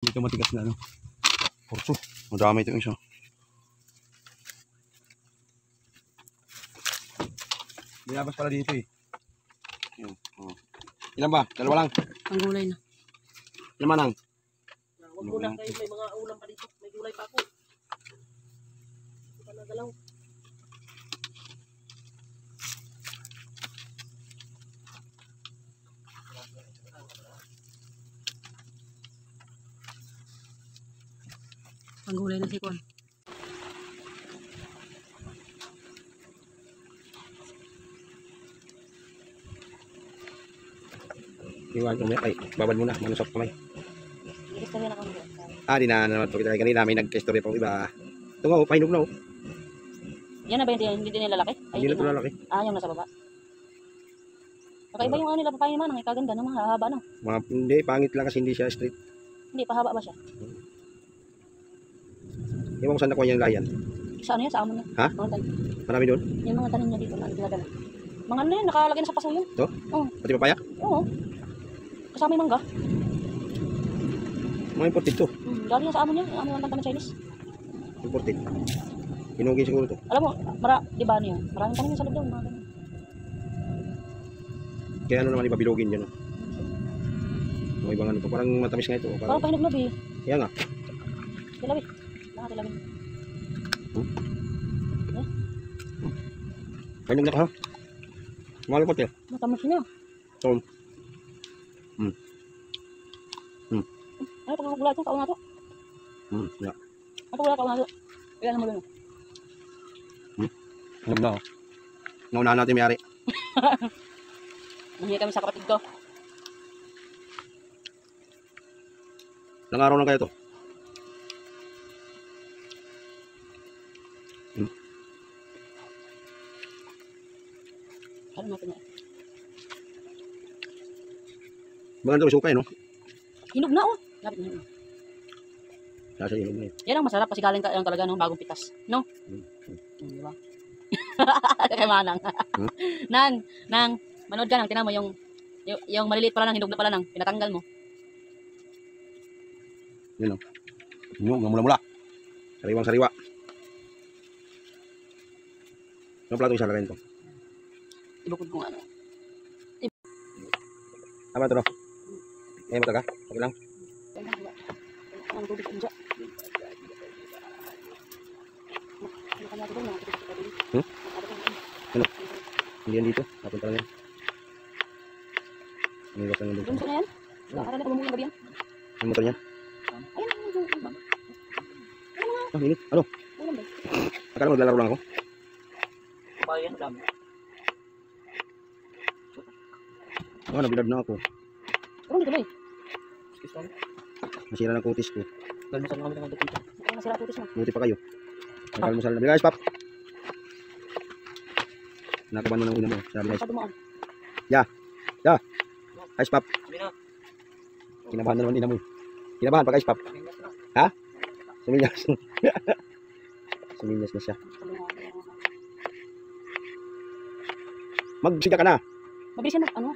Dito matigas na ano. Porso. Madami ito yung isa. Binabas pala dito eh. Yan. Oh. Ilan ba? Dalawa lang. Ang gulay na. Ilan manang? Huwag mo na kayo, may mga ulam pa dito. May gulay pa ako. Hindi pa nagalaw. Ang gulay na sikon. Iwan ko muna. Ay, babad muna. Manusok kamay. Istorya na kami. Di na naman po kita kanina. May nag-istorya pang iba. Ito nga, pahinog na oh. Yan na ba yung hindi din lalaki? Hindi na ito lalaki. Yung nasa baba. Kakaiba yung ano nila papayin naman. Ang kaganda naman. Hahaba no. Hindi, pangit lang kasi hindi siya straight. Hindi, pahaba ba siya? Ewan ko saan nakuha yung layan. Sa ano yan? Sa amon niya. Ha? Mga tanim. Marami doon? Yung mga tanim niya dito na dinadala. Mga ano yan, nakalagay na sa paso yun. Ito? Oo. Pati papaya? Oo. Kasama yung mangga. Mga imported to. Dali yan sa amon niya. Yung amon ng tanim Chinese. Imported. Hinugin siguro to. Alam mo, di ba ano yun? Maraming tanim yung sa loob doon. Mga ganun. Kaya ano naman ipabilogin dyan. Oh. Mga ibang ano to. Parang matamis nga ito. Parang pahinog eh. Kaya nga. Tilawi. Tilawi. Pahinog na ka ha? Malapot eh. Matamis niya. So, Ay, pagkakagulay ito, kauna na ito. yeah. Ay, pagkakagulay, kauna na ito. Ilan naman doon. Ano na oh. Naunahan natin may-ari. Nahiya kami sa kapatid ko. Ilang araw lang kayo to? Ano natin yan? Maganda yung suka eh no? Hinog na oh. Lapit na hinog. Nasa ilog na eh. Yan ang masarap kasi galing ka lang talaga ng bagong pitas. No? Di ba? Kay Manang. Nang, manood ka nang, tinan mo yung maliliit pala nang, hinog na pala nang, pinatanggal mo. Yun o. Yung mula-mula. Sariwang sariwa. Anong plato isa lagay nito? Ibukod ko nga ano. Tama ito no? Eh mataga? Okay lang? Ang tubig ko dyan. Ano? Hindi yan dito? Napunta lang yan. Ang iwas lang yan dito. Gusto na yan? Para na kumumulang gabi yan. Ang motor niyan? Ayun. Init. Ano? Akala maglalaro lang ako? Bayan dami. Nabilad na ako. Pero hindi tuloy. Nasira ng kutis ko. Galmasal na kami ng dito. Kaya nasira kutis mo. Buti pa kayo. Nagkalmasal na. Guys, pap! Nakaban mo ng una mo. Sabi guys. Ya! Guys, pap! Kinabahan na naman ina mo. Kinabahan pa guys, pap. Ha? Suminyas. Suminyas na siya. Mabilis yan ano?